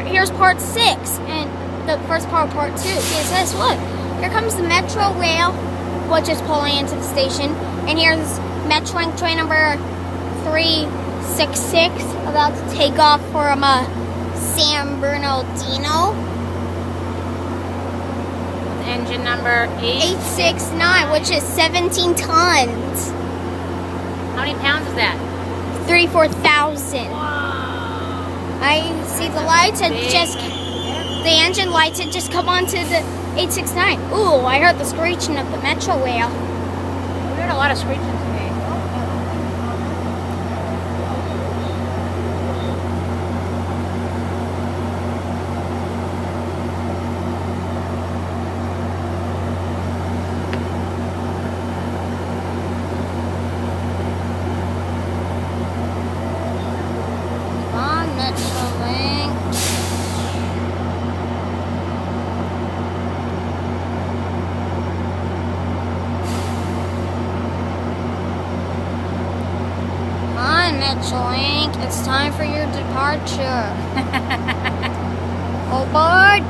here's part 6, and the first part, part 2. It says, look, here comes the Metro Rail, which is pulling into the station, and here's Metrolink train number 366 about to take off from San Bernardino. Engine number 869, which is 17 tons. How many pounds is that? 34,000. I see the lights had just, the engine lights had just come onto the 869. Ooh, I heard the screeching of the Metro Rail. We heard a lot of screeching today. Metrolink. Come on, Metrolink. It's time for your departure. All aboard.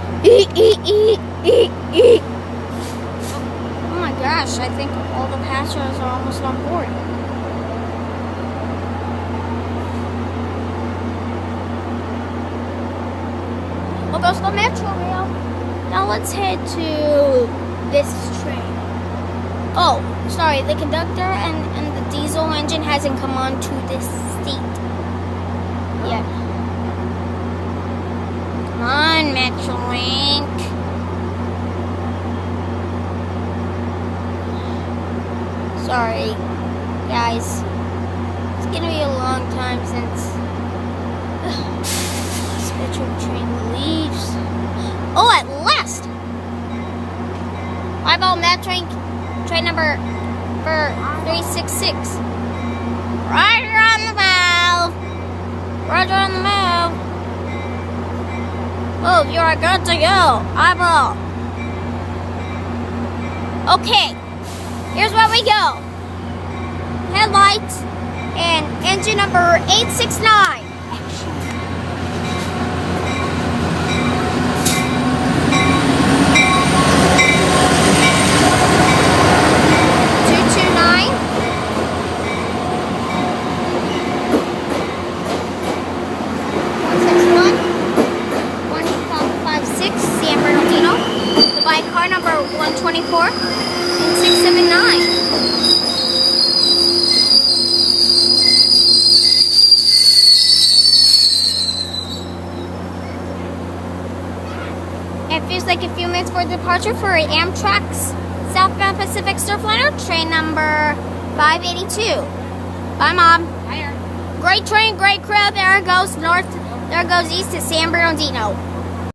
Oh my gosh, I think all the passengers are almost on board. Oh, goes the Metro Rail. Now let's head to this train. Oh, sorry, the conductor and the diesel engine hasn't come on to this seat yet. Come on, Metrolink. Sorry, guys. It's gonna be a long time since this Metro train leaves. Oh, at last! Eyeball Metrolink train number 366. Roger on the valve. Roger on the move. Oh, you are good to go. Eyeball. Okay, here's where we go. Headlights and engine number 869. Car number 124 and 679. It feels like a few minutes for departure for Amtrak's Southbound Pacific Surfliner, train number 582. Bye, Mom. Hiya. Great train, great crew. There it goes north. There it goes east to San Bernardino.